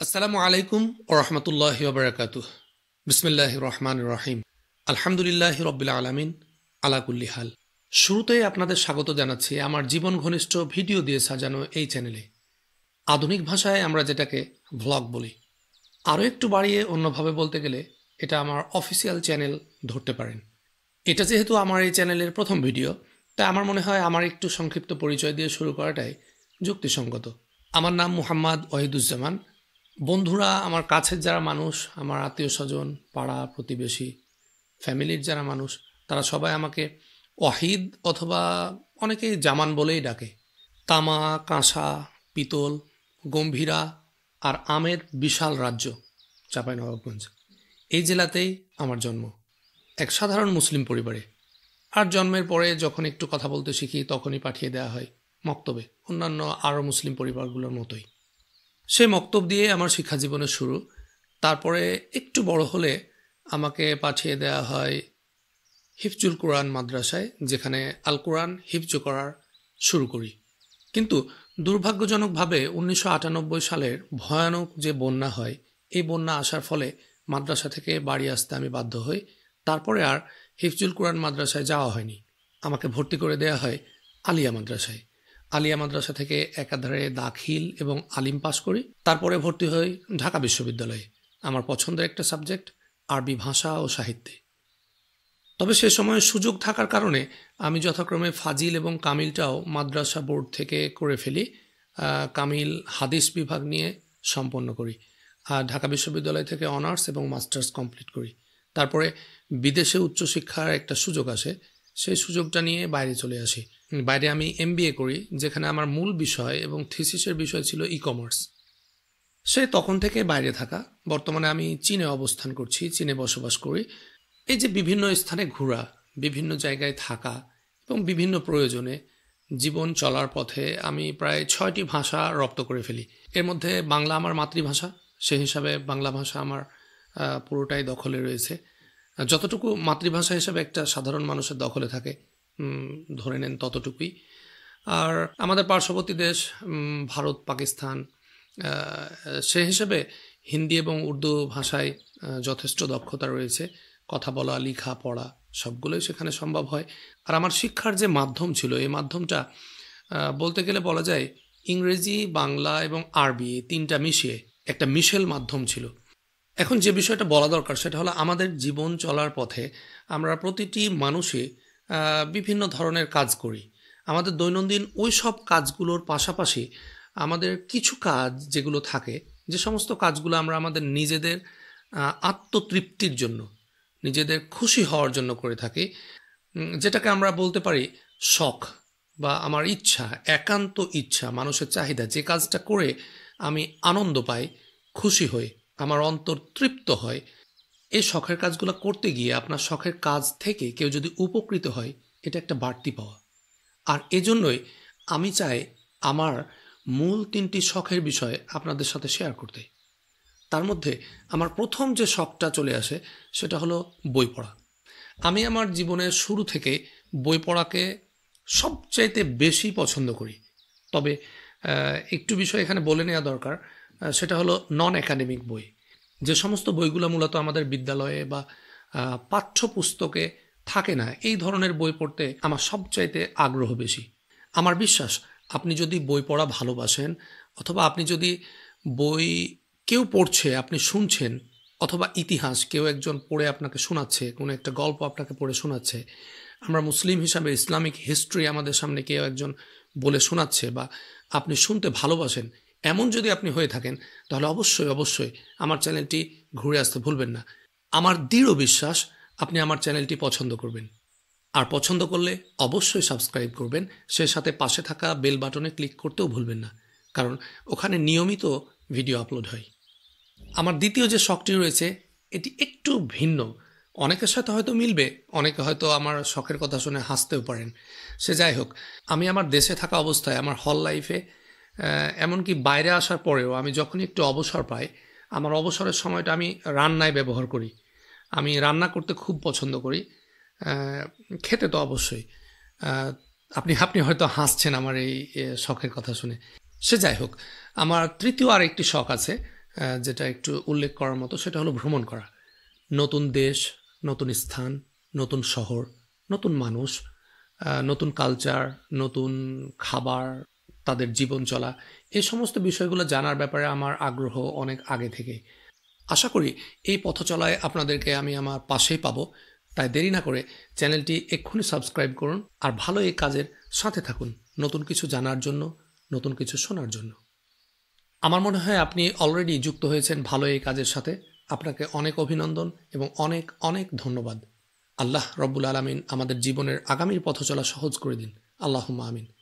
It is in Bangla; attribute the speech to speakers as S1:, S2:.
S1: আসসালামু আলাইকুম ও রহমতুল্লাহি ওয়া বারাকাতুহু। বিসমিল্লাহির রহমানির রহিম। আলহামদুলিল্লাহি রাব্বিল আলামিন আলা কুল্লি হাল। শুরুতেই আপনাদের স্বাগত জানাচ্ছি আমার জীবন ঘনিষ্ঠ ভিডিও দিয়ে সাজানো এই চ্যানেলে। আধুনিক ভাষায় আমরা যেটাকে ভ্লগ বলি। আরও একটু বাড়িয়ে অন্যভাবে বলতে গেলে এটা আমার অফিসিয়াল চ্যানেল ধরতে পারেন। এটা যেহেতু আমার এই চ্যানেলের প্রথম ভিডিও, তাই আমার মনে হয় আমার একটু সংক্ষিপ্ত পরিচয় দিয়ে শুরু করাটাই যুক্তিসঙ্গত। আমার নাম মুহাম্মদ ওয়াহিদুজ্জামান। বন্ধুরা, আমার কাছের যারা মানুষ, আমার আত্মীয় স্বজন, পাড়া প্রতিবেশী, ফ্যামিলির যারা মানুষ, তারা সবাই আমাকে ওয়াহিদ অথবা অনেকেই জামান বলেই ডাকে। তামা, কাঁসা, পিতল, গম্ভীরা আর আমের বিশাল রাজ্য চাঁপাইনবাবগঞ্জ, এই জেলাতেই আমার জন্ম, এক সাধারণ মুসলিম পরিবারে। আর জন্মের পরে যখন একটু কথা বলতে শিখি তখনই পাঠিয়ে দেওয়া হয় মক্তবে, অন্যান্য আরও মুসলিম পরিবারগুলোর মতোই। সে মক্তব দিয়ে আমার শিক্ষা জীবনের শুরু। তারপরে একটু বড় হলে আমাকে পাঠিয়ে দেওয়া হয় হিফজুল কোরআন মাদ্রাসায়, যেখানে আল কোরআন হিফজ করার শুরু করি। কিন্তু দুর্ভাগ্যজনকভাবে 1998 সালের ভয়ানক যে বন্যা হয়, এই বন্যা আসার ফলে মাদ্রাসা থেকে বাড়ি আসতে আমি বাধ্য হই। তারপরে আর হিফজুল কোরআন মাদ্রাসায় যাওয়া হয়নি। আমাকে ভর্তি করে দেওয়া হয় আলিয়া মাদ্রাসায়। আলিয়া মাদ্রাসা থেকে একাধারে দাখিল এবং আলিম পাস করি। তারপরে ভর্তি হই ঢাকা বিশ্ববিদ্যালয়ে, আমার পছন্দের একটা সাবজেক্ট আরবি ভাষা ও সাহিত্যে। তবে সে সময় সুযোগ থাকার কারণে আমি যথাক্রমে ফাজিল এবং কামিলটাও মাদ্রাসা বোর্ড থেকে করে ফেলি। কামিল হাদিস বিভাগ নিয়ে সম্পন্ন করি। আর ঢাকা বিশ্ববিদ্যালয় থেকে অনার্স এবং মাস্টার্স কমপ্লিট করি। তারপরে বিদেশে উচ্চশিক্ষার একটা সুযোগ আসে, সেই সুযোগটা নিয়ে বাইরে চলে আসি। বাইরে আমি MBA করি, যেখানে আমার মূল বিষয় এবং থিসিসের বিষয় ছিল ই-কমার্স। সে তখন থেকে বাইরে থাকা। বর্তমানে আমি চীনে অবস্থান করছি, চীনে বসবাস করি। এই যে বিভিন্ন স্থানে ঘোরা, বিভিন্ন জায়গায় থাকা এবং বিভিন্ন প্রয়োজনে জীবন চলার পথে আমি প্রায় 6টি ভাষা রপ্ত করে ফেলি। এর মধ্যে বাংলা আমার মাতৃভাষা, সেই হিসাবে বাংলা ভাষা আমার পুরোটাই দখলে রয়েছে। যতটুকু মাতৃভাষা হিসাবে একটা সাধারণ মানুষের দখলে থাকে, ধরে নেন ততটুকুই। আর আমাদের পার্শ্ববর্তী দেশ ভারত, পাকিস্তান, সে হিসেবে হিন্দি এবং উর্দু ভাষায় যথেষ্ট দক্ষতা রয়েছে। কথা বলা, লেখা, পড়া সবগুলোই সেখানে সম্ভব হয়। আর আমার শিক্ষার যে মাধ্যম ছিল, এই মাধ্যমটা বলতে গেলে বলা যায় ইংরেজি, বাংলা এবং আরবি, এই তিনটা মিশিয়ে একটা মিশেল মাধ্যম ছিল। এখন যে বিষয়টা বলা দরকার সেটা হলো আমাদের জীবন চলার পথে আমরা প্রতিটি মানুষই বিভিন্ন ধরনের কাজ করি। আমাদের দৈনন্দিন ওই সব কাজগুলোর পাশাপাশি আমাদের কিছু কাজ যেগুলো থাকে, যে সমস্ত কাজগুলো আমরা আমাদের নিজেদের আত্মতৃপ্তির জন্য, নিজেদের খুশি হওয়ার জন্য করে থাকি, যেটাকে আমরা বলতে পারি শখ বা আমার ইচ্ছা, একান্ত ইচ্ছা, মানুষের চাহিদা। যে কাজটা করে আমি আনন্দ পাই, খুশি হই, আমার অন্তর তৃপ্ত হয়, এই শখের কাজগুলো করতে গিয়ে আপনার শখের কাজ থেকে কেউ যদি উপকৃত হয়, এটা একটা বাড়তি পাওয়া। আর এজন্যই আমি চাই আমার মূল 3টি শখের বিষয়ে আপনাদের সাথে শেয়ার করতে। তার মধ্যে আমার প্রথম যে শখটা চলে আসে সেটা হলো বই পড়া। আমি আমার জীবনের শুরু থেকে বই পড়াকে সবচাইতে বেশি পছন্দ করি। তবে একটু বিষয় এখানে বলে নেওয়া দরকার, সেটা হলো নন একাডেমিক বই। যে সমস্ত বইগুলো মূলত আমাদের বিদ্যালয়ে বা পাঠ্যপুস্তকে থাকে না, এই ধরনের বই পড়তে আমার সবচাইতে আগ্রহ বেশি। আমার বিশ্বাস, আপনি যদি বই পড়া ভালোবাসেন, অথবা আপনি যদি বই কেউ পড়ছে আপনি শুনছেন, অথবা ইতিহাস কেউ একজন পড়ে আপনাকে শোনাচ্ছে, কোনো একটা গল্প আপনাকে পড়ে শোনাচ্ছে, আমরা মুসলিম হিসাবে ইসলামিক হিস্ট্রি আমাদের সামনে কেউ একজন বলে শোনাচ্ছে, বা আপনি শুনতে ভালোবাসেন, এমন যদি আপনি হয়ে থাকেন, তাহলে অবশ্যই অবশ্যই আমার চ্যানেলটি ঘুরে আসতে ভুলবেন না। আমার দৃঢ় বিশ্বাস আপনি আমার চ্যানেলটি পছন্দ করবেন। আর পছন্দ করলে অবশ্যই সাবস্ক্রাইব করবেন, সে সাথে পাশে থাকা বেল বাটনে ক্লিক করতেও ভুলবেন না, কারণ ওখানে নিয়মিত ভিডিও আপলোড হয়। আমার দ্বিতীয় যে শখটি রয়েছে, এটি একটু ভিন্ন। অনেকের সাথে হয়তো মিলবে, অনেকে হয়তো আমার শখের কথা শুনে হাসতেও পারেন। সে যাই হোক, আমি আমার দেশে থাকা অবস্থায়, আমার হল লাইফে, এমনকি বাইরে আসার পরেও আমি যখনই একটু অবসর পাই, আমার অবসরের সময়টা আমি রান্নায় ব্যবহার করি। আমি রান্না করতে খুব পছন্দ করি, খেতে তো অবশ্যই। আপনি আপনি হয়তো হাসছেন আমার এই শখের কথা শুনে। সে যাই হোক, আমার তৃতীয় আরেকটি শখ আছে, যেটা একটু উল্লেখ করার মতো সেটা হলো ভ্রমণ করা। নতুন দেশ, নতুন স্থান, নতুন শহর, নতুন মানুষ, নতুন কালচার, নতুন খাবার, তাদের জীবন চলা, এই সমস্ত বিষয়গুলো জানার ব্যাপারে আমার আগ্রহ অনেক আগে থেকে। আশা করি এই পথ চলায় আপনাদেরকে আমি আমার পাশেই পাবো। তাই দেরি না করে চ্যানেলটি এক্ষুনি সাবস্ক্রাইব করুন আর ভালো এই কাজের সাথে থাকুন, নতুন কিছু জানার জন্য, নতুন কিছু শোনার জন্য। আমার মনে হয় আপনি অলরেডি যুক্ত হয়েছেন ভালো এই কাজের সাথে। আপনাকে অনেক অভিনন্দন এবং অনেক অনেক ধন্যবাদ। আল্লাহ রব্বুল আলামিন আমাদের জীবনের আগামীর পথ চলা সহজ করে দিন। আল্লাহুম্মা আমিন।